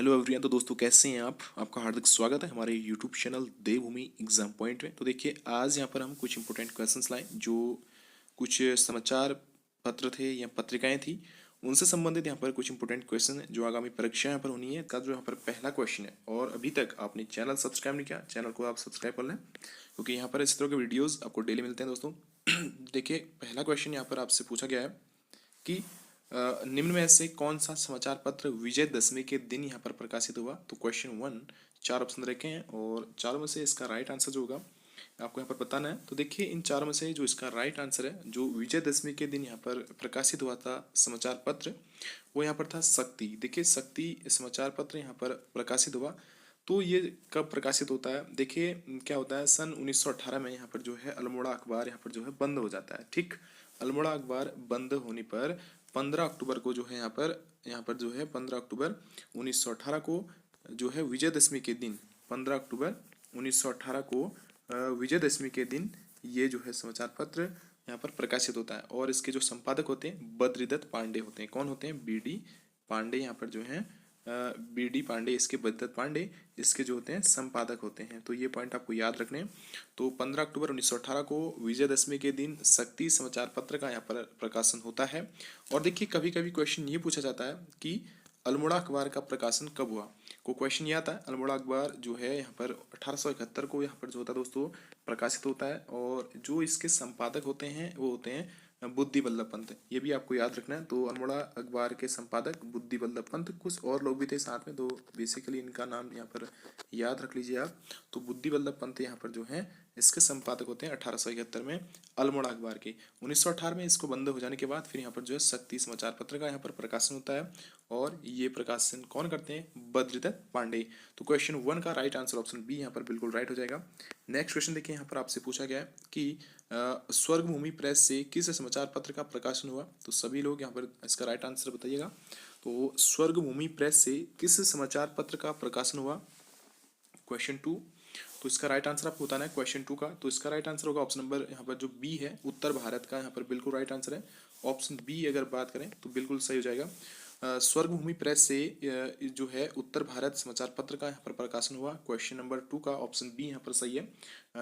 Hello everyone. तो दोस्तों कैसे हैं आप? आपका हार्दिक स्वागत है हमारे यूट्यूब चैनल देवभूमि एग्जाम पॉइंट में। तो देखिए आज यहाँ पर हम कुछ इंपॉर्टेंट क्वेश्चंस लाए जो कुछ समाचार पत्र थे या पत्रिकाएं थी उनसे संबंधित यहाँ पर कुछ इंपॉर्टेंट क्वेश्चन है जो आगामी परीक्षा यहाँ पर होनी है का जो यहाँ पर पहला क्वेश्चन है। और अभी तक आपने चैनल सब्सक्राइब नहीं किया, चैनल को आप सब्सक्राइब कर लें क्योंकि यहाँ पर इस तरह के वीडियोज़ आपको डेली मिलते हैं दोस्तों। देखिए पहला क्वेश्चन यहाँ पर आपसे पूछा गया है कि निम्न में से कौन सा समाचार पत्र विजयदशमी के दिन यहाँ पर प्रकाशित हुआ। तो क्वेश्चन वन, चार ऑप्शन रखे हैं और चारों में से इसका राइट आंसर जो होगा आपको यहाँ पर बताना है। तो देखिए इन चारों में से जो इसका राइट आंसर है, जो विजयदशमी के दिन यहाँ पर प्रकाशित हुआ था समाचार पत्र, वो यहाँ पर था शक्ति। देखिए शक्ति समाचार पत्र यहाँ पर प्रकाशित हुआ। तो ये कब प्रकाशित होता है? देखिए क्या होता है, सन 1918 में यहाँ पर जो है अल्मोड़ा अखबार यहाँ पर जो है बंद हो जाता है। ठीक, अल्मोड़ा अखबार बंद होने पर 15 अक्टूबर को जो है यहाँ पर जो है 15 अक्टूबर 1918 को जो है विजयदशमी के दिन, 15 अक्टूबर 1918 को विजयदशमी के दिन ये जो है समाचार पत्र यहाँ पर प्रकाशित होता है। और इसके जो संपादक होते हैं बद्रीदत्त पांडे होते हैं। कौन होते हैं? बीडी पांडे यहाँ पर जो है बीडी पांडे, इसके बद्रीदत्त पांडे इसके जो होते हैं संपादक होते हैं। तो ये पॉइंट आपको याद रखने हैं। तो 15 अक्टूबर 1918 को विजयदशमी के दिन शक्ति समाचार पत्र का यहाँ पर प्रकाशन होता है। और देखिए कभी कभी क्वेश्चन ये पूछा जाता है कि अल्मोड़ा अखबार का प्रकाशन कब हुआ। को क्वेश्चन ये आता है, अल्मोड़ा अखबार जो है यहाँ पर 1871 को यहाँ पर जो होता है दोस्तों प्रकाशित होता है। और जो इसके संपादक होते हैं वो होते हैं बुद्धि बल्लभ पंत। ये भी आपको याद रखना है। तो अल्मोड़ा अखबार के संपादक बुद्धि बल्लभ पंत, कुछ और लोग भी थे साथ में, तो बेसिकली इनका नाम यहाँ पर याद रख लीजिए आप। तो बुद्धि बल्लभ पंत यहाँ पर जो है इसके संपादक होते हैं 1871 में अल्मोड़ा अखबार के। 1918 में इसको बंद हो जाने के बाद फिर यहाँ पर जो है शक्ति समाचार पत्र का यहाँ पर प्रकाशन होता है। और ये प्रकाशन कौन करते हैं? बद्रीदत्त पांडे। तो क्वेश्चन वन का राइट आंसर ऑप्शन बी यहाँ पर बिल्कुल राइट हो जाएगा। नेक्स्ट क्वेश्चन देखिए, यहाँ पर आपसे पूछा गया है कि स्वर्गभूमि प्रेस से किस समाचार पत्र का प्रकाशन हुआ। तो सभी लोग यहाँ पर इसका राइट आंसर बताइएगा। तो स्वर्गभूमि प्रेस से किस समाचार पत्र का प्रकाशन हुआ? Question two. तो इसका राइट आंसर आपको बताना है क्वेश्चन टू का। तो इसका राइट आंसर होगा ऑप्शन नंबर यहाँ पर जो बी है, उत्तर भारत का यहाँ पर बिल्कुल राइट आंसर है। ऑप्शन बी अगर बात करें तो बिल्कुल सही हो जाएगा। स्वर्गभूमि प्रेस से जो है उत्तर भारत समाचार पत्र का यहाँ पर प्रकाशन हुआ। क्वेश्चन नंबर टू का ऑप्शन बी यहाँ पर सही है,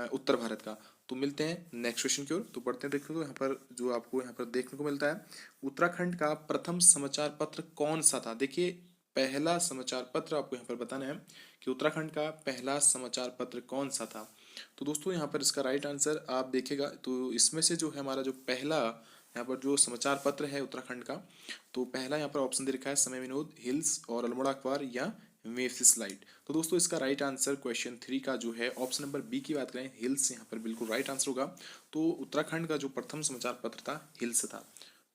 उत्तर भारत का। तो मिलते हैं नेक्स्ट क्वेश्चन की ओर। तो पढ़ते हैं। देखो तो यहाँ पर जो आपको यहाँ पर देखने को मिलता है, उत्तराखंड का प्रथम समाचार पत्र कौन सा था। देखिए पहला समाचार पत्र आपको यहाँ पर बताना है कि उत्तराखंड का पहला समाचार पत्र कौन सा था। तो दोस्तों यहाँ पर इसका राइट आंसर आप देखेगा तो इसमें से जो है हमारा जो पहला यहाँ पर जो समाचार पत्र है उत्तराखंड का, तो पहला यहाँ पर ऑप्शन दे रखा है समय विनोद, हिल्स और अल्मोड़ा अखबार या मेफिस लाइट। तो दोस्तों इसका राइट आंसर क्वेश्चन थ्री का जो है ऑप्शन नंबर बी की बात करें, हिल्स यहाँ पर बिल्कुल राइट आंसर होगा। तो उत्तराखंड का जो प्रथम समाचार पत्र था हिल्स था।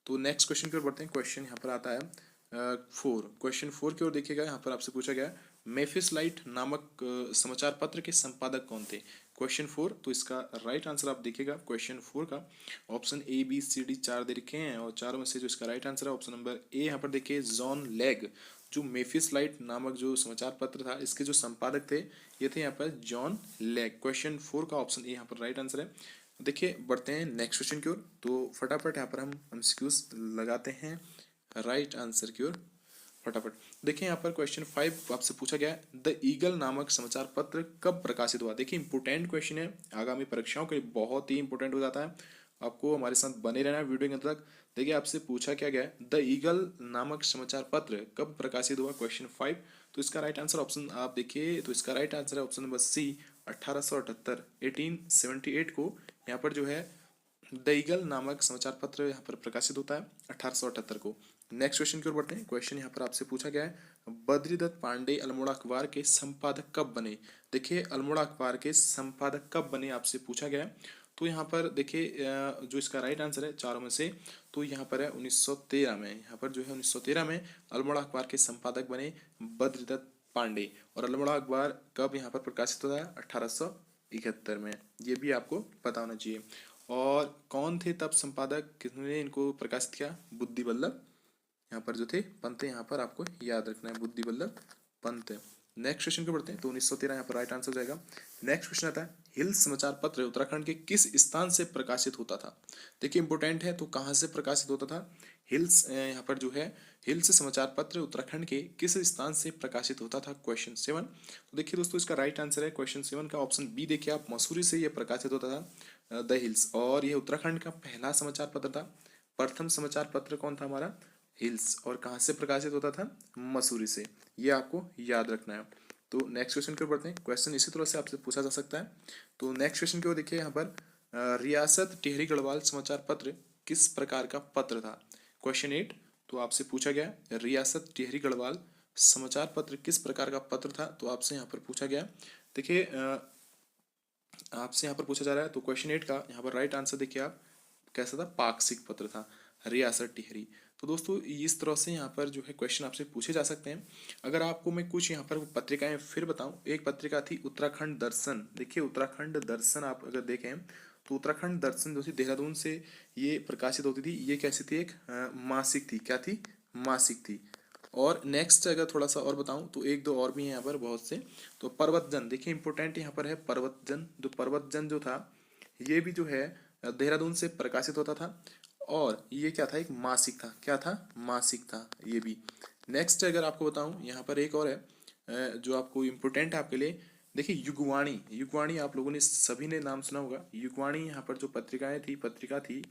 तो नेक्स्ट क्वेश्चन की ओर बढ़ते हैं। क्वेश्चन यहाँ पर आता है फोर। क्वेश्चन फोर की ओर देखिएगा, यहाँ पर आपसे पूछा गया मेफिस लाइट नामक समाचार पत्र के संपादक कौन थे। Question four. तो इसका राइट आंसर आप देखिएगा क्वेश्चन फोर का, option A B C D चार दे रखे हैं और चारों में से जो इसका राइट आंसर है ऑप्शन नंबर ए यहाँ पर देखिए जॉन लेग। जो मेफिस लाइट नामक जो समाचार पत्र था इसके जो संपादक थे ये थे यहाँ पर जॉन लेग। क्वेश्चन फोर का ऑप्शन ए यहाँ पर राइट आंसर है। देखिए बढ़ते हैं नेक्स्ट क्वेश्चन की ओर। तो फटाफट यहाँ पर हम एमसीक्यूज लगाते हैं राइट आंसर की ओर फटाफट। देखिए यहाँ पर क्वेश्चन फाइव आपसे पूछा गया है द ईगल नामक समाचार पत्र कब प्रकाशित हुआ। देखिए इंपोर्टेंट क्वेश्चन है, आगामी परीक्षाओं के लिए बहुत ही इंपोर्टेंट हो जाता है। आपको हमारे साथ बने रहना है वीडियो के अंत तक। देखिए आपसे पूछा क्या गया है द ईगल नामक समाचार पत्र कब प्रकाशित हुआ, क्वेश्चन फाइव। तो इसका राइट आंसर ऑप्शन आप देखिए, तो इसका राइट आंसर है ऑप्शन नंबर सी 1878 1878 को यहाँ पर जो है द ईगल नामक समाचार पत्र यहाँ पर प्रकाशित होता है 1878 को। नेक्स्ट क्वेश्चन की ओर बढ़ते हैं। क्वेश्चन यहाँ पर आपसे पूछा गया है बद्रीदत्त पांडे अल्मोड़ा अखबार के संपादक कब बने। देखिए अल्मोड़ा अखबार के संपादक कब बने आपसे पूछा गया है। तो यहाँ पर देखिए जो इसका राइट आंसर है चारों में से, तो यहाँ पर है 1913 में। यहाँ पर जो है 1913 में अल्मोड़ा अखबार के संपादक बने बद्रीदत्त पांडे। और अल्मोड़ा अखबार कब यहाँ पर प्रकाशित होता है? 1871 में। ये भी आपको पता होना चाहिए। और कौन थे तब संपादक, किसने इनको प्रकाशित किया? बुद्धि बल्लभ यहाँ पर जो थे पंत, यहाँ पर आपको याद रखना है बुद्धि बल्लभ पंत। नेक्स्ट क्वेश्चन को बढ़ते हैं। तो 1913 यहाँ पर राइट आंसर हो जाएगा। नेक्स्ट क्वेश्चन आता है, हिल्स समाचार पत्र उत्तराखंड के किस स्थान से प्रकाशित होता था। देखिए इंपोर्टेंट है, तो कहाँ से प्रकाशित होता था। हिल्स यहाँ पर जो है हिल्स समाचार पत्र उत्तराखंड के किस स्थान से प्रकाशित होता था, क्वेश्चन 7। तो देखिए दोस्तों इसका राइट आंसर है क्वेश्चन 7 का ऑप्शन बी। देखिए आप, मसूरी से यह प्रकाशित होता था द हिल्स, और यह उत्तराखंड का पहला समाचार पत्र था। प्रथम समाचार पत्र कौन था हमारा, हिल्स, और कहाँ से प्रकाशित होता था, मसूरी से। ये आपको याद रखना है। तो नेक्स्ट क्वेश्चन की ओर बढ़ते हैं। क्वेश्चन इसी तरह से आपसे पूछा जा सकता है। तो नेक्स्ट क्वेश्चन की ओर देखिए यहाँ पर, रियासत टिहरी गढ़वाल समाचार पत्र किस प्रकार का पत्र था, क्वेश्चन 8। तो आपसे पूछा गया रियासत टिहरी गढ़वाल समाचार पत्र किस प्रकार का पत्र था, तो आपसे यहाँ पर पूछा गया। देखिए आपसे यहाँ पर पूछा जा रहा है, तो क्वेश्चन 8 का यहाँ पर राइट आंसर देखिए आप, कैसा था, पाक्षिक पत्र था, रियासत टिहरी। तो दोस्तों इस तरह से यहाँ पर जो है क्वेश्चन आपसे पूछे जा सकते हैं। अगर आपको मैं कुछ यहाँ पर पत्रिकाएं फिर बताऊं, एक पत्रिका थी उत्तराखंड दर्शन। देखिए उत्तराखंड दर्शन आप अगर देखें तो उत्तराखंड दर्शन जो थी देहरादून से ये प्रकाशित होती थी। ये कैसी थी, एक मासिक थी। क्या थी, मासिक थी। और नेक्स्ट अगर थोड़ा सा और बताऊं तो एक दो और भी हैं यहाँ पर बहुत से। तो पर्वतजन, देखिए इंपोर्टेंट यहाँ पर है पर्वतजन। जो पर्वतजन जो था ये भी जो है देहरादून से प्रकाशित होता था, और ये क्या था, एक मासिक था। क्या था, मासिक था ये भी। नेक्स्ट अगर आपको बताऊं यहाँ पर एक और है जो आपको इम्पोर्टेंट है आपके लिए। देखिए युगवाणी, युगवाणी आप लोगों ने सभी ने नाम सुना होगा। युगवाणी यहाँ पर जो पत्रिका थी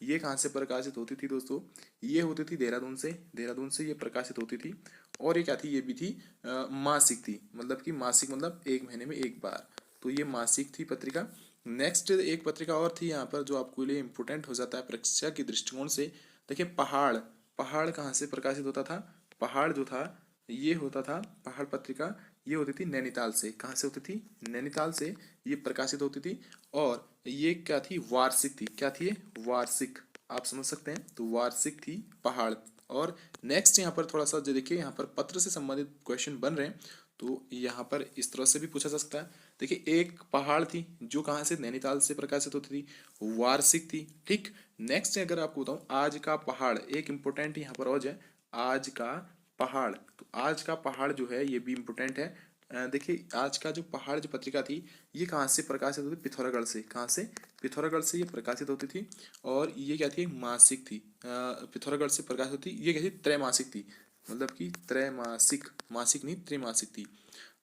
ये कहाँ से प्रकाशित होती थी दोस्तों, ये होती थी देहरादून से। देहरादून से ये प्रकाशित होती थी, और ये क्या थी, ये भी थी मासिक थी। मतलब कि मासिक मतलब एक महीने में एक बार। तो ये मासिक थी पत्रिका। नेक्स्ट एक पत्रिका और थी यहाँ पर जो आपके लिए इम्पोर्टेंट हो जाता है परीक्षा के दृष्टिकोण से। देखिए पहाड़, पहाड़ कहाँ से प्रकाशित होता था, पहाड़ जो था ये होता था, पहाड़ पत्रिका ये होती थी नैनीताल से। कहाँ से होती थी, नैनीताल से ये प्रकाशित होती थी। और ये क्या थी, वार्षिक थी। क्या थी ये, वार्षिक, आप समझ सकते हैं। तो वार्षिक थी पहाड़। और नेक्स्ट यहाँ पर थोड़ा सा जो देखिए यहाँ पर पत्र से संबंधित क्वेश्चन बन रहे हैं, तो यहाँ पर इस तरह से भी पूछा जा सकता है। देखिए एक पहाड़ थी जो कहाँ से, नैनीताल से प्रकाशित होती थी, वार्षिक थी। ठीक। नेक्स्ट अगर आपको बताऊं, आज का पहाड़, एक इंपोर्टेंट यहाँ पर और है, आज का पहाड़। तो आज का पहाड़ जो है ये भी इम्पोर्टेंट है। देखिए आज का जो पहाड़ जो पत्रिका थी ये कहाँ से प्रकाशित होती थी, पिथौरागढ़ से। कहाँ से, पिथौरागढ़ से ये प्रकाशित होती थी। और ये क्या थी, एक मासिक थी। पिथौरागढ़ से प्रकाशित होती, ये क्या थी, त्रैमासिक थी। मतलब कि त्रैमासिक, मासिक नहीं त्रैमासिक थी।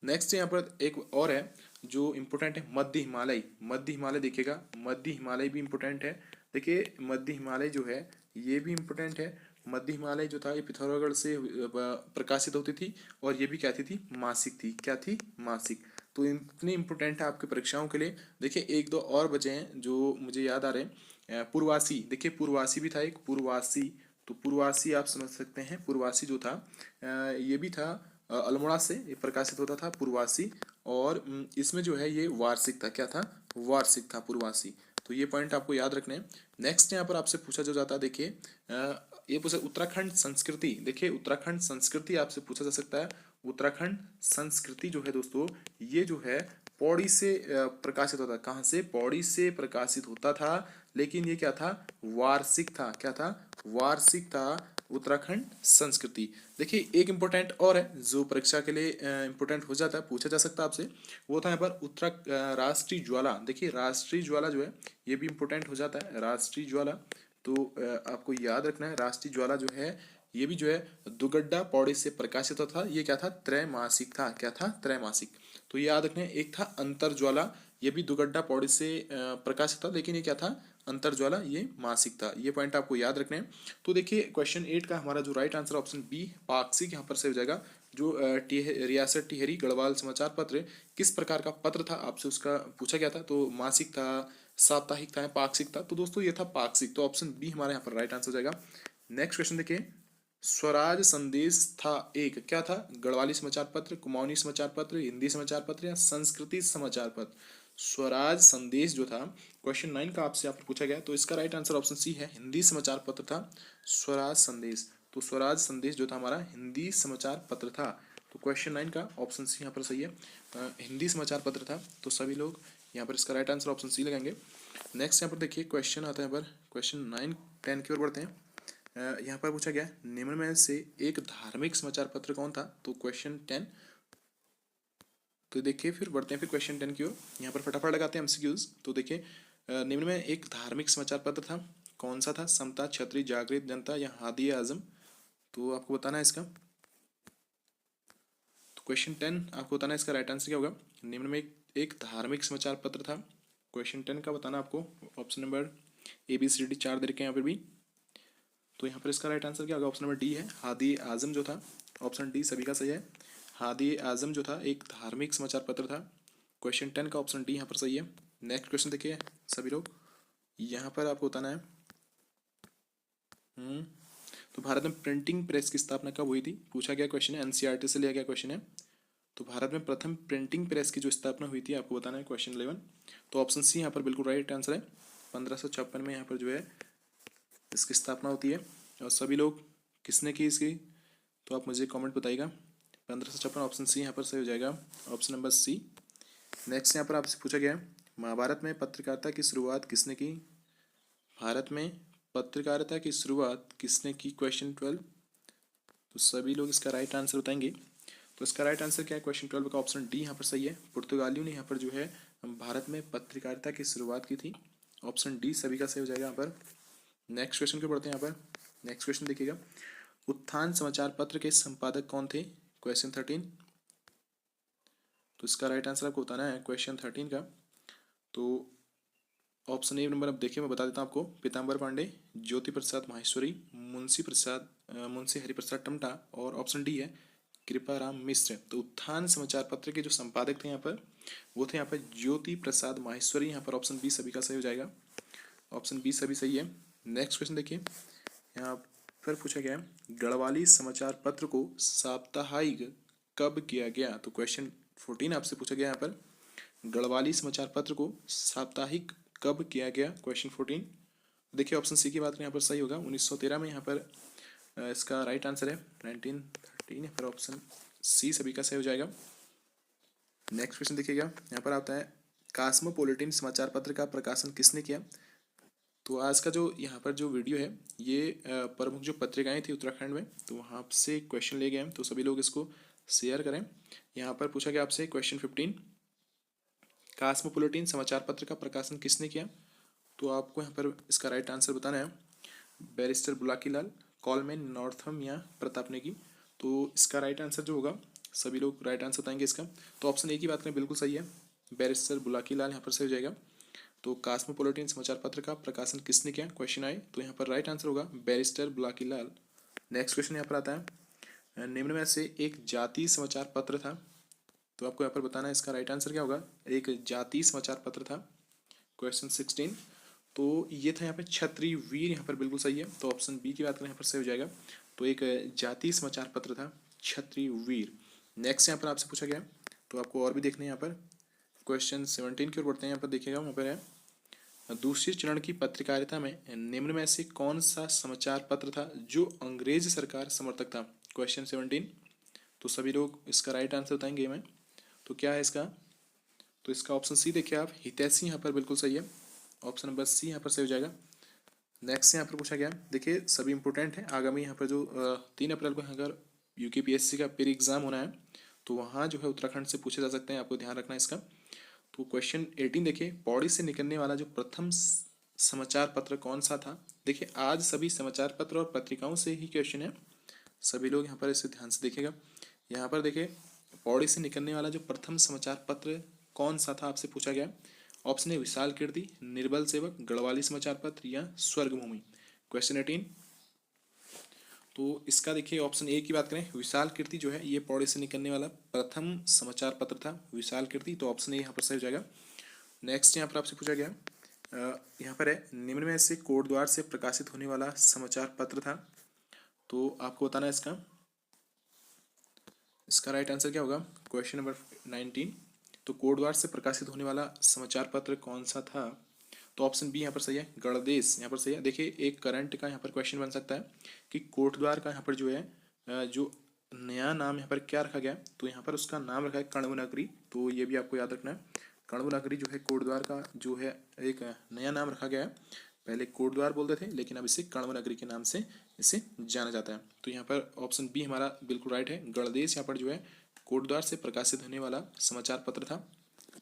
नेक्स्ट यहाँ पर एक और है जो इम्पोर्टेंट है, मध्य हिमालय। मध्य हिमालय देखिएगा, मध्य हिमालय भी इम्पोर्टेंट है। देखिए मध्य हिमालय जो है ये भी इम्पोर्टेंट है। मध्य हिमालय जो था ये पिथौरागढ़ से प्रकाशित होती थी, और ये भी क्या थी, मासिक थी। क्या थी, मासिक। तो इतने इम्पोर्टेंट है आपके परीक्षाओं के लिए। देखिए एक दो और बचे हैं जो मुझे याद आ रहे हैं। पूर्वासी, देखिए पूर्वासी भी था एक, पूर्वासी। तो पूर्वासी आप समझ सकते हैं, पूर्वासी जो था ये भी था अल्मोड़ा से ये प्रकाशित होता था, पूर्वासी। और इसमें जो है ये वार्षिक था। क्या था, वार्षिक था पूर्वासी। तो ये पॉइंट आपको याद रखने हैं। नेक्स्ट यहाँ पर आपसे पूछा जो जाता है, देखिए ये पूछा उत्तराखंड संस्कृति। देखिए उत्तराखंड संस्कृति आपसे पूछा जा सकता है। उत्तराखंड संस्कृति जो है दोस्तों ये जो है पौड़ी से प्रकाशित होता था। कहाँ से, पौड़ी से प्रकाशित होता था। लेकिन ये क्या था, वार्षिक था। क्या था, वार्षिक था उत्तराखंड संस्कृति। देखिए एक इम्पोर्टेंट और है जो परीक्षा के लिए इम्पोर्टेंट हो जाता है, पूछा जा सकता है आपसे। वो था यहाँ पर राष्ट्रीय ज्वाला। देखिए राष्ट्रीय ज्वाला जो है ये भी इम्पोर्टेंट हो जाता है, राष्ट्रीय ज्वाला। तो आपको याद रखना है, राष्ट्रीय ज्वाला जो है ये भी जो है दुगड्डा पौड़ी से प्रकाशित होता था। ये क्या था, त्रैमासिक था। क्या था, त्रैमासिक। तो ये याद रखना है। एक था अंतर ज्वाला, ये भी दुगड्डा पौड़ी से प्रकाशित था, लेकिन ये क्या था, अंतर ज्वाला, ये मासिक था। ये पॉइंट आपको याद रखने हैं। तो देखिए क्वेश्चन 8 का हमारा जो राइट आंसर ऑप्शन बी पाक्षिक यहाँ पर से हो जाएगा। जो रियासत टिहरी गढ़वाल समाचार पत्र किस प्रकार का पत्र था, आपसे उसका पूछा गया था। तो मासिक था, साप्ताहिक था, पाक्षिक था। तो दोस्तों ये था पाक्षिक। तो ऑप्शन बी हमारे यहाँ पर राइट आंसर हो जाएगा। नेक्स्ट क्वेश्चन देखिए, स्वराज संदेश था एक, क्या था, गढ़वाली समाचार पत्र, कुमाऊनी समाचार पत्र, हिंदी समाचार पत्र, या संस्कृति समाचार पत्र। स्वराज संदेश जो था क्वेश्चन 9 का आपसे यहाँ पर पूछा गया, तो इसका राइट आंसर ऑप्शन सी है, हिंदी समाचार पत्र था स्वराज संदेश। तो स्वराज संदेश जो था हमारा हिंदी समाचार पत्र था। तो क्वेश्चन 9 का ऑप्शन सी यहाँ पर सही है, हिंदी समाचार पत्र था। तो सभी लोग यहाँ पर इसका राइट आंसर ऑप्शन सी लगाएंगे। नेक्स्ट यहाँ पर देखिए क्वेश्चन आता है, यहाँ पर क्वेश्चन 9 10 की ओर बढ़ते हैं। यहाँ पर पूछा गया निम्न में से एक धार्मिक समाचार पत्र कौन था। तो क्वेश्चन 10, तो देखिए फिर बढ़ते हैं फिर क्वेश्चन 10 की ओर। यहाँ पर फटाफट लगाते हैं एमसीक्यूज। तो देखिए निम्न में एक धार्मिक समाचार पत्र था, कौन सा था? समता, क्षत्रिय, जागृत जनता या हादी आजम? तो आपको बताना है इसका। तो क्वेश्चन 10 आपको बताना है इसका राइट आंसर क्या होगा। निम्न में एक धार्मिक समाचार पत्र था। क्वेश्चन 10 का बताना आपको। ऑप्शन नंबर ABCD 4 दे रखे हैं यहाँ पर भी। तो यहाँ पर इसका राइट आंसर क्या होगा? ऑप्शन नंबर डी है, हादी आजम जो था। ऑप्शन डी सभी का सही है। हादी आजम जो था एक धार्मिक समाचार पत्र था। क्वेश्चन 10 का ऑप्शन डी यहाँ पर सही है। नेक्स्ट क्वेश्चन देखिए सभी लोग, यहाँ पर आपको बताना है तो भारत में प्रिंटिंग प्रेस की स्थापना कब हुई थी? पूछा गया क्वेश्चन है, NCERT से लिया गया क्वेश्चन है। तो भारत में प्रथम प्रिंटिंग प्रेस की जो स्थापना हुई थी आपको बताना है, क्वेश्चन 11। तो ऑप्शन सी यहाँ पर बिल्कुल राइट आंसर है। 1556 में यहाँ पर जो है इसकी स्थापना होती है। और सभी लोग किसने की इसकी, तो आप मुझे कमेंट बताइएगा। 1556 ऑप्शन सी यहाँ पर सही हो जाएगा, ऑप्शन नंबर सी। नेक्स्ट यहाँ पर आपसे पूछा गया है महाभारत में पत्रकारिता की शुरुआत किसने की? भारत में पत्रकारिता की शुरुआत किसने की? क्वेश्चन 12। तो सभी लोग इसका राइट आंसर बताएंगे। तो इसका राइट आंसर क्या है? क्वेश्चन 12 का ऑप्शन डी यहाँ पर सही है। पुर्तगालियों ने यहाँ पर जो है भारत में पत्रकारिता की शुरुआत की थी। ऑप्शन डी सभी का सही हो जाएगा यहाँ पर। नेक्स्ट क्वेश्चन पे बढ़ते हैं यहाँ पर। नेक्स्ट क्वेश्चन देखिएगा, उत्थान समाचार पत्र के संपादक कौन थे? क्वेश्चन 13। तो इसका राइट आंसर आपको बताना है क्वेश्चन 13 का। तो ऑप्शन ए नंबर अब देखिए मैं बता देता हूँ आपको। पीताम्बर पांडे, ज्योति प्रसाद माहेश्वरी, मुंशी हरिप्रसाद टमटा, और ऑप्शन डी है कृपाराम मिश्र। तो उत्थान समाचार पत्र के जो संपादक थे यहाँ पर वो थे यहाँ पर ज्योति प्रसाद माहेश्वरी। यहाँ पर ऑप्शन बी सभी का सही हो जाएगा, ऑप्शन बी सभी सही है। नेक्स्ट क्वेश्चन देखिए, यहाँ पर पूछा गया है गढ़वाली समाचार पत्र को साप्ताहिक कब किया गया? तो क्वेश्चन 14 आपसे पूछा गया यहाँ पर गढ़वाली समाचार पत्र को साप्ताहिक कब किया गया? क्वेश्चन 14। देखिए ऑप्शन सी की बात करें यहाँ पर सही होगा 1913 में। यहाँ पर इसका राइट आंसर है 1913। यहाँ पर ऑप्शन सी सभी का सही हो जाएगा। नेक्स्ट क्वेश्चन देखिएगा, यहाँ पर आता है कॉस्मोपॉलिटन समाचार पत्र का प्रकाशन किसने किया? तो आज का जो यहाँ पर जो वीडियो है ये प्रमुख जो पत्रिकाएं थी उत्तराखंड में, तो वहाँ से क्वेश्चन ले गए हैं। तो सभी लोग इसको शेयर करें। यहाँ पर पूछा गया आपसे क्वेश्चन 15, कॉस्मोपॉलिटन समाचार पत्र का प्रकाशन किसने किया? तो आपको यहाँ पर इसका राइट आंसर बताना है बैरिस्टर बुलाकीलाल, कॉलमैन, नॉर्थम या प्रताप नेगी। तो इसका राइट आंसर जो होगा सभी लोग राइट आंसर बताएंगे इसका। तो ऑप्शन ए की बात करें बिल्कुल सही है, बैरिस्टर बुलाकीलाल यहाँ पर सही हो जाएगा। तो कॉस्मोपॉलिटन समाचार पत्र का प्रकाशन किसने किया? क्वेश्चन आए तो यहाँ पर राइट आंसर होगा बैरिस्टर बुलाकीलाल। नेक्स्ट क्वेश्चन यहाँ पर आता है निम्न में से एक जातीय समाचार पत्र था। तो आपको यहाँ पर बताना है इसका राइट आंसर क्या होगा। एक जातीय समाचार पत्र था, क्वेश्चन 16। तो ये था यहाँ पे क्षत्रिय वीर, यहाँ पर बिल्कुल सही है। तो ऑप्शन बी की बात करें यहाँ पर सही हो जाएगा। तो एक जातीय समाचार पत्र था क्षत्रिय वीर। नेक्स्ट यहाँ पर आपसे पूछा गया, तो आपको और भी देखना है यहाँ पर। क्वेश्चन 17 की ओर बढ़ते हैं। यहाँ पर देखिएगा वहाँ पर है दूसरे चरण की पत्रकारिता में निम्न में से कौन सा समाचार पत्र था जो अंग्रेज सरकार समर्थक था? क्वेश्चन 17। तो सभी लोग इसका राइट आंसर बताएंगे मैं। तो क्या है इसका? तो इसका ऑप्शन सी देखिए आप, हितैषी यहाँ पर बिल्कुल सही है, ऑप्शन नंबर सी यहाँ पर सही हो जाएगा। नेक्स्ट यहाँ पर पूछा गया, देखिए सभी इंपॉर्टेंट है। आगामी यहाँ पर जो 3 अप्रैल को अगर UKPSC का प्री एग्जाम होना है तो वहाँ जो है उत्तराखंड से पूछे जा सकते हैं, आपको ध्यान रखना है इसका। तो क्वेश्चन 18 देखिए, पौड़ी से निकलने वाला जो प्रथम समाचार पत्र कौन सा था? देखिए आज सभी समाचार पत्र और पत्रिकाओं से ही क्वेश्चन है, सभी लोग यहाँ पर इसे ध्यान से देखिएगा। यहाँ पर देखिए पौड़ी से निकलने वाला जो प्रथम समाचार पत्र कौन सा था आपसे पूछा गया। ऑप्शन ए विशाल कीर्ति, निर्बल सेवक, गढ़वाली समाचार पत्र या स्वर्गभूमि। क्वेश्चन 18। तो इसका देखिए ऑप्शन ए की बात करें विशाल कीर्ति जो है ये पौड़ी से निकलने वाला प्रथम समाचार पत्र था विशाल कीर्ति। तो ऑप्शन ए यहाँ पर सही हो जाएगा। नेक्स्ट यहाँ पर आपसे पूछा गया यहाँ पर है निम्न में से कोटद्वार से प्रकाशित होने वाला समाचार पत्र था। तो आपको बताना है इसका राइट आंसर क्या होगा। Question number 19। तो कोटद्वार से प्रकाशित होने वाला समाचार पत्र कौन सा था? तो ऑप्शन बी यहाँ पर सही है, गणदेश यहाँ पर सही है। देखिए एक करंट का यहाँ पर क्वेश्चन बन सकता है कि कोटद्वार का यहाँ पर जो है जो नया नाम यहाँ पर क्या रखा गया, तो यहाँ पर उसका नाम रखा है कण्व नगरी। तो ये भी आपको याद रखना है, कण्व नगरी जो है कोटद्वार का जो है एक नया नाम रखा गया है। पहले कोटद्वार बोलते थे लेकिन अब इसे कण्व नगरी के नाम से इसे जाना जाता है। तो यहाँ पर ऑप्शन बी हमारा बिल्कुल राइट है, गणदेश यहाँ पर जो है कोटद्वार से प्रकाशित होने वाला समाचार पत्र था?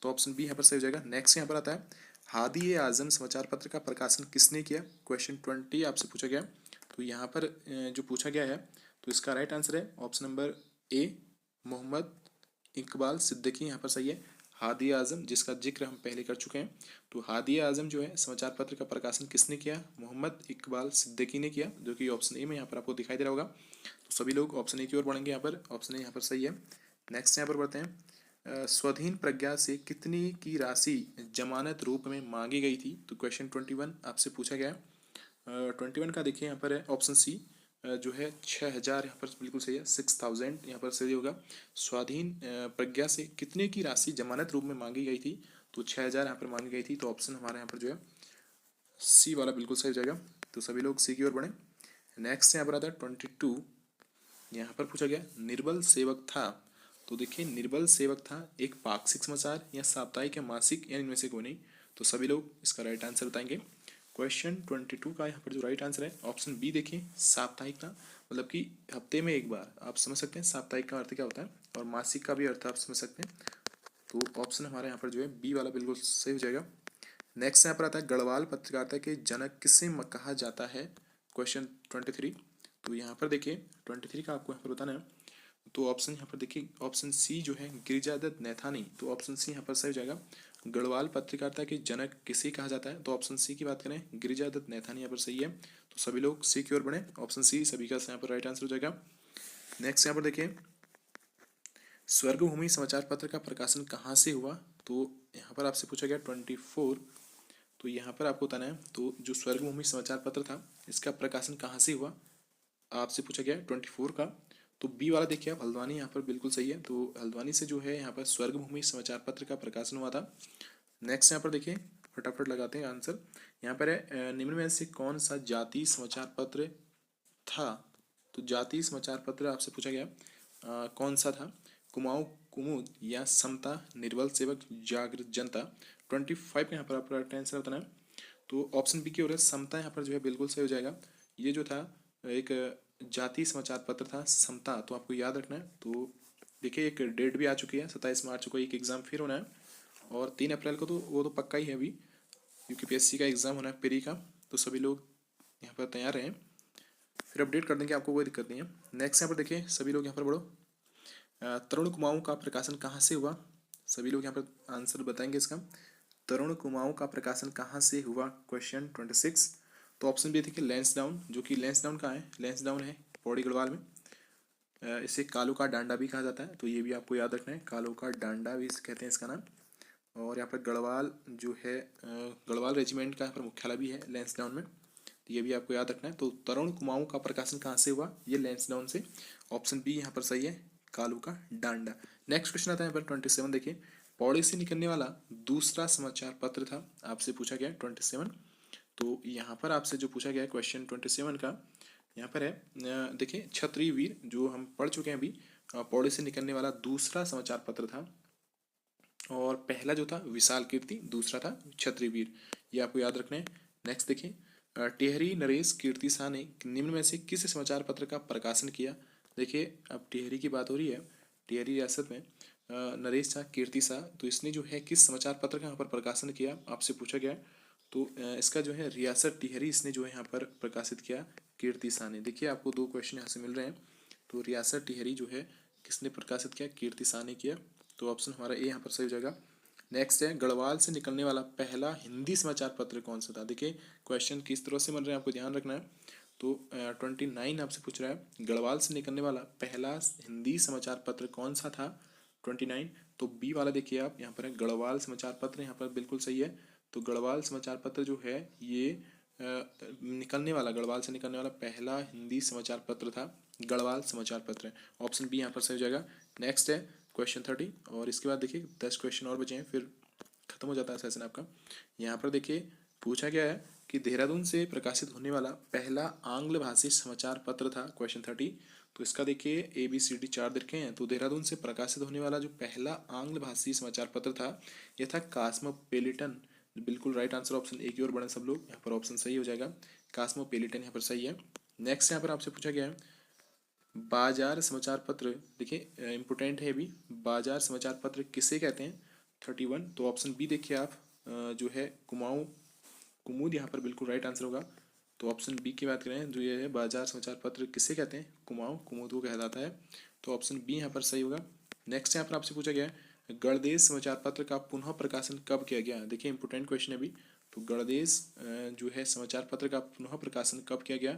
तो ऑप्शन बी यहाँ पर सही हो जाएगा। नेक्स्ट यहाँ पर आता है, हादी ए आजम समाचार पत्र का प्रकाशन किसने किया? क्वेश्चन 20 आपसे पूछा गया। तो यहाँ पर जो पूछा गया है, तो इसका राइट आंसर है option number A, Mohammad Iqbal Siddiqui यहाँ पर सही है। हादी आजम, जिसका जिक्र हम पहले कर चुके हैं, तो हादी आजम जो है समाचार पत्र का प्रकाशन किसने किया? मोहम्मद इकबाल सिद्दीकी ने किया, जो कि ऑप्शन ए में यहाँ पर आपको दिखाई दे रहा होगा। तो सभी लोग ऑप्शन ए की ओर बढ़ेंगे, यहाँ पर ऑप्शन ए यहाँ पर सही है। नेक्स्ट यहाँ पर बढ़ते हैं, स्वाधीन प्रज्ञा से कितनी की राशि जमानत रूप में मांगी गई थी? तो क्वेश्चन 21 आपसे पूछा गया है। 21 का देखिए यहाँ पर है ऑप्शन सी, जो है 6,000 यहाँ पर बिल्कुल सही है, 6,000 यहाँ पर सही होगा। स्वाधीन प्रज्ञा से कितने की राशि जमानत रूप में मांगी गई थी? तो 6,000 यहाँ पर मांगी गई थी। तो ऑप्शन हमारा यहाँ पर जो है सी वाला बिल्कुल सही हो जाएगा। तो सभी लोग सी की ओर बढ़े। नेक्स्ट यहाँ पर आता है 22, यहाँ पर पूछा गया निर्बल सेवक था। तो देखिए निर्बल सेवक था एक पाक्षिक समाचार या साप्ताहिक या मासिक या इनमें से कोई नहीं? तो सभी लोग इसका राइट आंसर बताएंगे। क्वेश्चन 22 का यहाँ पर जो राइट आंसर है ऑप्शन बी देखिए, साप्ताहिक था, मतलब कि हफ्ते में एक बार। आप समझ सकते हैं साप्ताहिक का अर्थ क्या होता है, और मासिक का भी अर्थ आप समझ सकते हैं। तो ऑप्शन हमारा यहाँ पर जो है बी वाला बिल्कुल सही हो जाएगा। नेक्स्ट यहाँ पर आता है गढ़वाल पत्रकारिता के जनक किसे कहा जाता है? क्वेश्चन 23। तो यहाँ पर देखिए 23 का आपको यहाँ पर बताना है। तो ऑप्शन यहाँ पर देखिए ऑप्शन सी जो है गिरिजादत्त नैथानी। तो ऑप्शन सी यहाँ पर सही हो जाएगा। गढ़वाल पत्रकारिता के जनक किसे कहा जाता है? तो ऑप्शन सी की बात करें, गिरिजादत्त नैथानी यहाँ पर सही है। तो सभी लोग सी की ओर बढ़े, ऑप्शन सी सभी का यहाँ पर राइट आंसर हो जाएगा। नेक्स्ट यहाँ पर देखिए स्वर्गभूमि समाचार पत्र का प्रकाशन कहाँ से हुआ? तो यहाँ पर आपसे पूछा गया 24। तो यहाँ पर आपको बताना है, तो जो स्वर्गभूमि समाचार पत्र था इसका प्रकाशन कहाँ से हुआ आपसे पूछा गया 24 का। तो बी वाला देखिए आप, हल्द्वानी यहाँ पर बिल्कुल सही है। तो हल्द्वानी से जो है यहाँ पर स्वर्गभूमि समाचार पत्र का प्रकाशन हुआ था। नेक्स्ट यहाँ पर देखिए फटाफट लगाते हैं आंसर। यहाँ पर है निम्न में से कौन सा जाति समाचार पत्र था? तो जाति समाचार पत्र आपसे पूछा गया कौन सा था? कुमाऊं कुमुद या समता, निर्बल सेवक, जागृत जनता। 25 यहाँ पर आपका राइट आंसर बताना है। तो ऑप्शन बी की ओर है समता, यहाँ पर जो है बिल्कुल सही हो जाएगा। ये जो था एक जाति समाचार पत्र था समता, तो आपको याद रखना है। तो देखिए एक डेट भी आ चुकी है, 27 मार्च को एक एग्ज़ाम फिर होना है, और 3 अप्रैल को तो वो तो पक्का ही है अभी, यूपीपीएससी का एग्ज़ाम होना है प्री का। तो सभी लोग यहाँ पर तैयार रहें, फिर अपडेट कर देंगे, आपको कोई दिक्कत नहीं है। नेक्स्ट यहाँ पर देखिए सभी लोग यहाँ पर बढ़ो। तरुण कुमाऊं का प्रकाशन कहाँ से हुआ? सभी लोग यहाँ पर आंसर बताएंगे इसका। तरुण कुमाऊं का प्रकाशन कहाँ से हुआ? क्वेश्चन 26। तो ऑप्शन बी देखिए लैंसडाउन, जो कि लैंसडाउन कहाँ है? लैंसडाउन है पौड़ी गढ़वाल में। इसे कालू का डांडा भी कहा जाता है, तो ये भी आपको याद रखना है, कालू का डांडा भी कहते हैं इसका नाम। और यहाँ पर गढ़वाल जो है गढ़वाल रेजिमेंट का यहाँ पर मुख्यालय भी है लैंसडाउन में, तो ये भी आपको याद रखना है। तो तरुण कुमाऊं का प्रकाशन कहाँ से हुआ? ये लैंसडाउन से। ऑप्शन बी यहाँ पर सही है, कालू का डांडा। नेक्स्ट क्वेश्चन आता है यहाँ पर 27 देखिए, पौड़ी से निकलने वाला दूसरा समाचार पत्र था, आपसे पूछा गया 27। तो यहाँ पर आपसे जो पूछा गया है क्वेश्चन 27 का, यहाँ पर है देखिए क्षत्रिय वीर, जो हम पढ़ चुके हैं अभी। पौड़ी से निकलने वाला दूसरा समाचार पत्र था, और पहला जो था विशाल कीर्ति, दूसरा था क्षत्रिय वीर, ये आपको याद रखना है। नेक्स्ट देखिए टिहरी नरेश कीर्ति शाह ने निम्न में से किस समाचार पत्र का प्रकाशन किया? देखिए अब टिहरी की बात हो रही है, टिहरी रियासत में नरेश शाह कीर्ति शाह, तो इसने जो है किस समाचार पत्र का यहाँ पर प्रकाशन किया आपसे पूछा गया। तो इसका जो है रियासत टिहरी, इसने जो है यहाँ पर प्रकाशित किया कीर्ति शाह ने। देखिए आपको 2 क्वेश्चन यहाँ से मिल रहे हैं। तो रियासत टिहरी जो है किसने प्रकाशित किया? कीर्ति शाह ने किया। तो ऑप्शन हमारा ए यहाँ पर सही हो जाएगा। नेक्स्ट है गढ़वाल से निकलने वाला पहला हिंदी समाचार पत्र कौन सा था? देखिए क्वेश्चन किस तरह से बन रहे हैं आपको ध्यान रखना है। तो 29 आपसे पूछ रहा है गढ़वाल से निकलने वाला पहला हिंदी समाचार पत्र कौन सा था? 29। तो बी वाला देखिए आप, यहाँ पर है गढ़वाल समाचार पत्र, यहाँ पर बिल्कुल सही है। तो गढ़वाल समाचार पत्र जो है ये निकलने वाला, गढ़वाल से निकलने वाला पहला हिंदी समाचार पत्र था गढ़वाल समाचार पत्र। ऑप्शन बी यहाँ पर सही हो जाएगा। नेक्स्ट है क्वेश्चन 30, और इसके बाद देखिए 10 क्वेश्चन और बचे हैं, फिर खत्म हो जाता है सेशन आपका। यहाँ पर देखिए पूछा गया है कि देहरादून से प्रकाशित होने वाला पहला आंग्ल भाषी समाचार पत्र था, क्वेश्चन 30। तो इसका देखिए ABCD 4 देखे हैं। तो देहरादून से प्रकाशित होने वाला जो पहला आंग्ल भाषी समाचार पत्र था यह था कॉस्मोपॉलिटन। बिल्कुल राइट आंसर ऑप्शन ए की ओर बढ़े सब लोग, यहाँ पर ऑप्शन सही हो जाएगा, कॉस्मोपॉलिटन यहाँ पर सही है। नेक्स्ट यहाँ पर आपसे पूछा गया है बाजार समाचार पत्र, देखिए इम्पोर्टेंट है अभी, बाजार समाचार पत्र किसे कहते हैं 31। तो ऑप्शन बी देखिए आप, जो है कुमाऊं कुमुद यहाँ पर बिल्कुल राइट आंसर होगा। तो ऑप्शन बी की बात करें, जो ये है बाजार समाचार पत्र किसे कहते हैं, कुमाऊं कुमुद को कहलाता है। तो ऑप्शन बी यहाँ पर सही होगा। नेक्स्ट यहाँ पर आपसे पूछा गया है गणदेश समाचार पत्र का पुनः प्रकाशन कब किया गया। देखिए इंपोर्टेंट क्वेश्चन है अभी। तो गणदेश जो है समाचार पत्र का पुनः प्रकाशन कब किया गया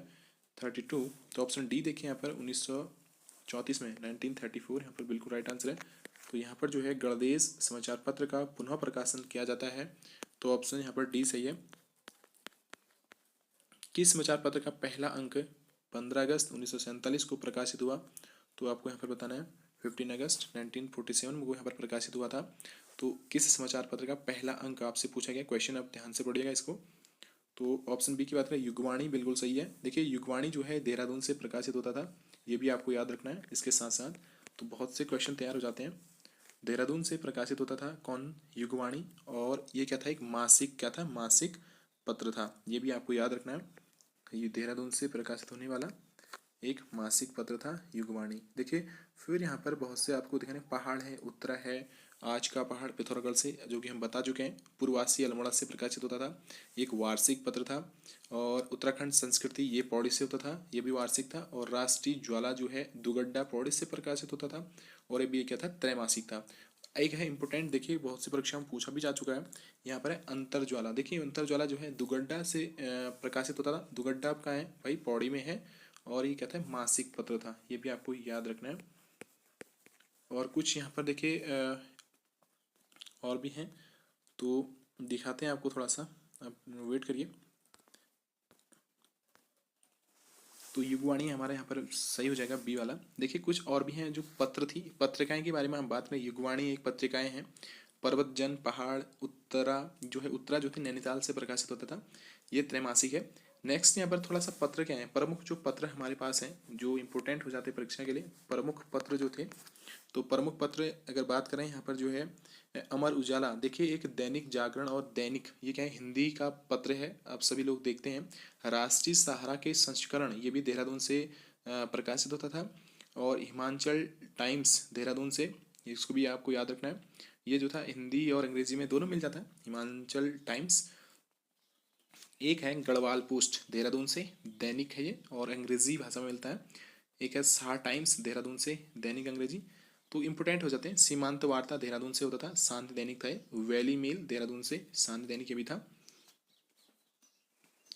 32। तो ऑप्शन डी देखिए यहाँ पर 1934 में, 1934 यहाँ पर बिल्कुल राइट आंसर है। तो यहाँ पर जो है गणदेश समाचार पत्र का पुनः प्रकाशन किया जाता है। तो ऑप्शन यहाँ पर डी सही है। किस समाचार पत्र का पहला अंक 15 अगस्त 1947 को प्रकाशित हुआ। तो आपको यहाँ पर बताना है 15 अगस्त 1947 में वो यहाँ पर प्रकाशित हुआ था। तो किस समाचार पत्र का पहला अंक आपसे पूछा गया क्वेश्चन, आप ध्यान से पढ़िएगा इसको। तो ऑप्शन बी की बात करें युगवाणी बिल्कुल सही है। देखिए युगवाणी जो है देहरादून से प्रकाशित होता था, ये भी आपको याद रखना है। इसके साथ साथ तो बहुत से क्वेश्चन तैयार हो जाते हैं। देहरादून से प्रकाशित होता था कौन, युगवाणी। और ये क्या था, एक मासिक, क्या था, मासिक पत्र था, ये भी आपको याद रखना है। ये देहरादून से प्रकाशित होने वाला एक मासिक पत्र था युगवाणी। देखिए फिर यहाँ पर बहुत से आपको दिखाने पहाड़ है, उत्तरा है, आज का पहाड़ पिथौरागढ़ से, जो कि हम बता चुके हैं, पूर्वासी अल्मोड़ा से प्रकाशित होता था, एक वार्षिक पत्र था। और उत्तराखंड संस्कृति ये पौड़ी से होता था, ये भी वार्षिक था। और राष्ट्रीय ज्वाला जो है दुगड्डा पौड़ी से प्रकाशित होता था, और ये भी क्या था, त्रैमासिक था। एक है इंपोर्टेंट, देखिए बहुत सी परीक्षा में पूछा भी जा चुका है, यहाँ पर है अंतर ज्वाला। देखिए अंतर ज्वाला जो है दुगड्डा से प्रकाशित होता था, दुगड्डा आपका है भाई पौड़ी में है, और ये कहता है मासिक पत्र था, ये भी आपको याद रखना है। और कुछ यहाँ पर देखिए और भी हैं, तो दिखाते हैं आपको, थोड़ा सा आप वेट करिए। तो युगवाणी हमारा यहाँ पर सही हो जाएगा बी वाला। देखिए कुछ और भी हैं जो पत्र थी, पत्रिकाएं के बारे में हम बात करें, युगवाणी एक पत्रिकाएं हैं। पर्वत जन पहाड़ उत्तरा जो है, उत्तरा जो थी नैनीताल से प्रकाशित होता था, ये त्रैमासिक है। नेक्स्ट यहाँ पर थोड़ा सा पत्र क्या है, प्रमुख जो पत्र हमारे पास हैं जो इंपोर्टेंट हो जाते हैं परीक्षा के लिए, प्रमुख पत्र जो थे। तो प्रमुख पत्र अगर बात करें यहाँ पर जो है अमर उजाला, देखिए एक दैनिक जागरण और दैनिक, ये क्या है, हिंदी का पत्र है, आप सभी लोग देखते हैं। राष्ट्रीय सहारा के संस्करण ये भी देहरादून से प्रकाशित होता था। और हिमाचल टाइम्स देहरादून से, इसको भी आपको याद रखना है। ये जो था हिंदी और अंग्रेजी में दोनों मिल जाता है, हिमाचल टाइम्स। एक है गढ़वाल पोस्ट देहरादून से, दैनिक है ये और अंग्रेजी भाषा में मिलता है। एक है सहार टाइम्स देहरादून से, दैनिक अंग्रेजी। तो इंपोर्टेंट हो जाते हैं। सीमांत वार्ता देहरादून से होता था, शांति दैनिक था। वैली मेल देहरादून से, शांति दैनिक ये भी था।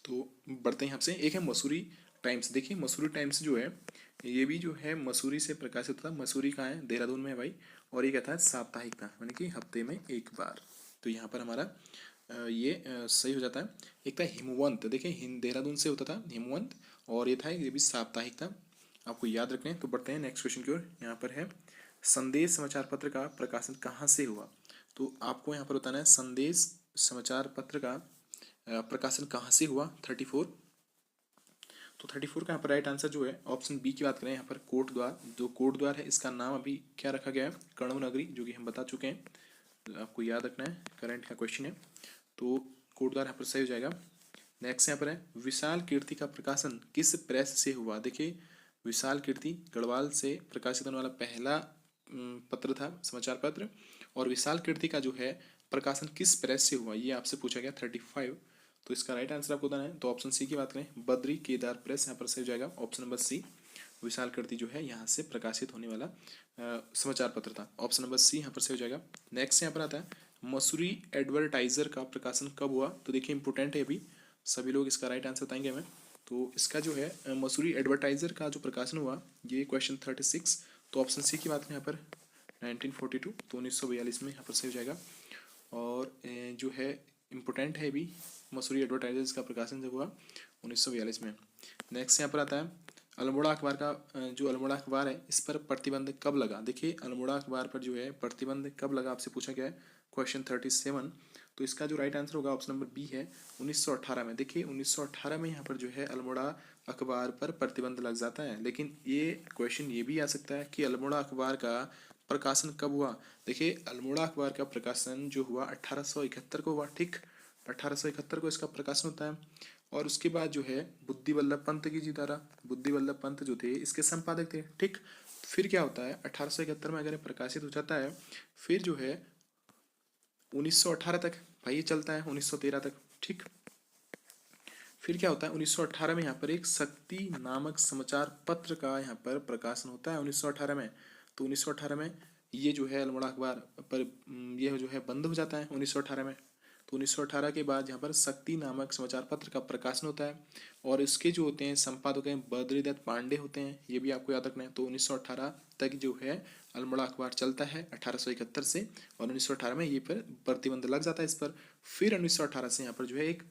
तो बढ़ते हैं आपसे, एक है मसूरी टाइम्स। देखिए मसूरी टाइम्स जो है, ये भी जो है मसूरी से प्रकाशित होता है। मसूरी कहाँ है, देहरादून में है भाई। और ये कहता है साप्ताहिक था, यानी कि हफ्ते में एक बार। तो यहाँ पर हमारा ये सही हो जाता है। एक था हिमवंत, देखिए देहरादून से होता था हिमवंत, और ये था, ये भी साप्ताहिक था, आपको याद रखना है। तो बढ़ते हैं नेक्स्ट क्वेश्चन की ओर। यहाँ पर है संदेश समाचार पत्र का प्रकाशन कहाँ से हुआ। तो आपको यहाँ पर बताना है संदेश समाचार पत्र का प्रकाशन कहाँ से हुआ 34। तो 34 का यहाँ पर राइट आंसर जो है ऑप्शन बी की बात करें, यहाँ पर कोट द्वार, जो कोट द्वार है इसका नाम अभी क्या रखा गया है, कण्व नगरी, जो कि हम बता चुके हैं, तो आपको याद रखना है, करंट का क्वेश्चन है। तो कोट द्वार यहाँ पर सही हो जाएगा। नेक्स्ट यहाँ पर है विशाल कीर्ति का प्रकाशन किस प्रेस से हुआ। देखिए विशाल कीर्ति गढ़वाल से प्रकाशित होने वाला पहला पत्र था, समाचार पत्र। और विशाल कीर्ति का जो है प्रकाशन किस प्रेस से हुआ, ये आपसे पूछा गया 35। तो इसका राइट आंसर आपको बताना है। तो ऑप्शन सी की बात करें, बद्री केदार प्रेस यहाँ पर सही हो जाएगा, ऑप्शन नंबर सी। विशाल कीर्ति जो है यहाँ से प्रकाशित होने वाला समाचार पत्र था, ऑप्शन नंबर सी यहाँ पर सही हो जाएगा। नेक्स्ट यहाँ पर आता है मसूरी एडवर्टाइजर का प्रकाशन कब हुआ। तो देखिए इंपोर्टेंट है अभी, सभी लोग इसका राइट आंसर बताएंगे हमें। तो इसका जो है मसूरी एडवर्टाइजर का जो प्रकाशन हुआ, ये क्वेश्चन 36। तो ऑप्शन सी की बात करें यहाँ पर 1942, तो 1942 में यहाँ पर सही हो जाएगा। और जो है इम्पोर्टेंट है भी, मसूरी एडवर्टाइजर्स का प्रकाशन जब हुआ 1942 में। नेक्स्ट यहाँ पर आता है अल्मोड़ा अखबार का, जो अल्मोड़ा अखबार है इस पर प्रतिबंध कब लगा। देखिए अल्मोड़ा अखबार पर जो है प्रतिबंध कब लगा आपसे पूछा गया है, क्वेश्चन 37। तो इसका जो राइट आंसर होगा ऑप्शन नंबर बी है 1918 में। देखिए 1918 में यहाँ पर जो है अल्मोड़ा अखबार पर प्रतिबंध लग जाता है। लेकिन ये क्वेश्चन ये भी आ सकता है कि अल्मोड़ा अखबार का प्रकाशन कब हुआ। देखिए अल्मोड़ा अखबार का प्रकाशन जो हुआ 1871 को हुआ, ठीक, 1871 को इसका प्रकाशन होता है। और उसके बाद जो है बुद्धि वल्लभ पंत की जी द्वारा, बुद्धि वल्लभ पंत जो थे इसके संपादक थे। ठीक, फिर क्या होता है 1871 में अगर ये प्रकाशित हो जाता है, फिर जो है 1918 तक भाई ये चलता है, 1913 तक। ठीक, फिर क्या होता है 1918 में यहाँ पर एक शक्ति नामक समाचार पत्र का यहाँ पर प्रकाशन होता है 1918 में। तो 1918 में ये जो है अल्मोड़ा अखबार पर ये जो है बंद हो जाता है 1918 में। तो 1918 के बाद यहाँ पर शक्ति नामक समाचार पत्र का प्रकाशन होता है और इसके जो होते हैं संपादक हैं बद्रीदत्त पांडे होते हैं, ये भी आपको याद रखना है। तो 1918 तक जो है अल्मोड़ा अखबार चलता है 1871 से, और 1918 में ये पर प्रतिबंध लग जाता है इस पर। फिर 1918 से यहाँ पर जो है एक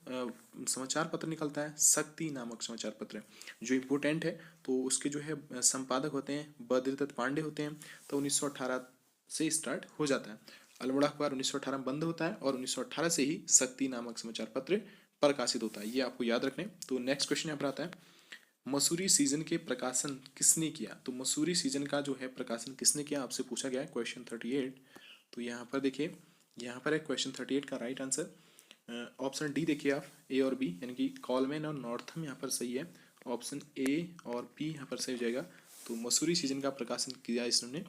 समाचार पत्र निकलता है शक्ति नामक समाचार पत्र, जो इम्पोर्टेंट है। तो उसके जो है संपादक होते हैं बद्रीदत्त पांडे होते हैं। तो 1918 से स्टार्ट हो जाता है अल्मोड़ा अखबार, 1918 में बंद होता है और 1918 से ही शक्ति नामक समाचार पत्र प्रकाशित होता है, ये आपको याद रखने। तो नेक्स्ट क्वेश्चन यहाँ पर आता है, मसूरी सीजन के प्रकाशन किसने किया? तो मसूरी सीजन का जो है प्रकाशन किसने किया आपसे पूछा गया है, क्वेश्चन 38। तो यहाँ पर देखिए, यहाँ पर है क्वेश्चन 38 का राइट आंसर ऑप्शन डी देखिए आप, ए और बी, यानी कि कॉलमैन और नॉर्थम यहाँ पर सही है। ऑप्शन ए और बी यहाँ पर सही हो जाएगा। तो मसूरी सीजन का प्रकाशन किया इसने।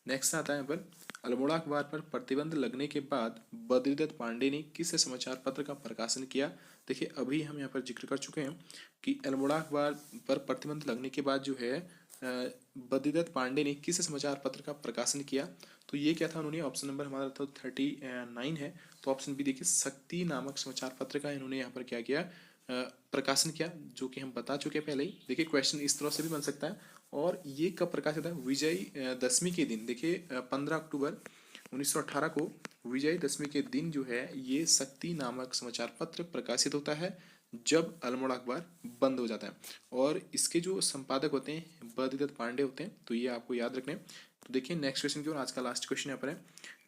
नेक्स्ट आता है यहाँ पर, अल्मोड़ा अखबार पर प्रतिबंध लगने के बाद बद्रीदत्त पांडे ने किस समाचार पत्र का प्रकाशन किया? देखिए अभी हम यहाँ पर जिक्र कर चुके हैं कि अल्मोड़ा अखबार पर प्रतिबंध लगने के बाद जो है बद्रीदत्त पांडे ने किस समाचार पत्र का प्रकाशन किया? तो ये क्या था उन्होंने, ऑप्शन नंबर हमारा तो 39 है। तो ऑप्शन बी देखिए, शक्ति नामक समाचार पत्र का इन्होंने यहाँ पर क्या किया, प्रकाशन किया, जो कि हम बता चुके हैं पहले ही। देखिए क्वेश्चन इस तरह से भी बन सकता है। और ये कब प्रकाशित होता है, विजय दशमी के दिन। देखिए 15 अक्टूबर 1918 को विजय दशमी के दिन जो है ये शक्ति नामक समाचार पत्र प्रकाशित होता है, जब अल्मोड़ा अखबार बंद हो जाता है। और इसके जो संपादक होते हैं बद्रीदत्त पांडे होते हैं, तो ये आपको याद रखने। तो देखिए नेक्स्ट क्वेश्चन की ओर, आज का लास्ट क्वेश्चन यहाँ पर है,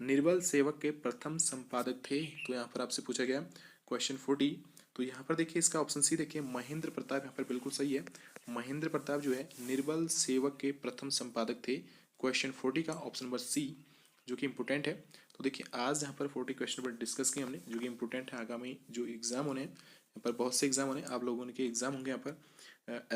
निर्बल सेवक के प्रथम संपादक थे? तो यहाँ पर आपसे पूछा गया क्वेश्चन 40। तो यहाँ पर देखिए इसका ऑप्शन सी देखिए, महेंद्र प्रताप यहाँ पर बिल्कुल सही है। महेंद्र प्रताप जो है निर्बल सेवक के प्रथम संपादक थे, क्वेश्चन 40 का ऑप्शन नंबर सी, जो कि इंपोर्टेंट है। तो देखिए आज यहाँ पर 40 क्वेश्चन पर डिस्कस किए हमने, जो कि इंपोर्टेंट है। आगामी जो एग्जाम होने यहाँ पर बहुत से एग्जाम होने, आप लोगों के एग्जाम होंगे यहाँ पर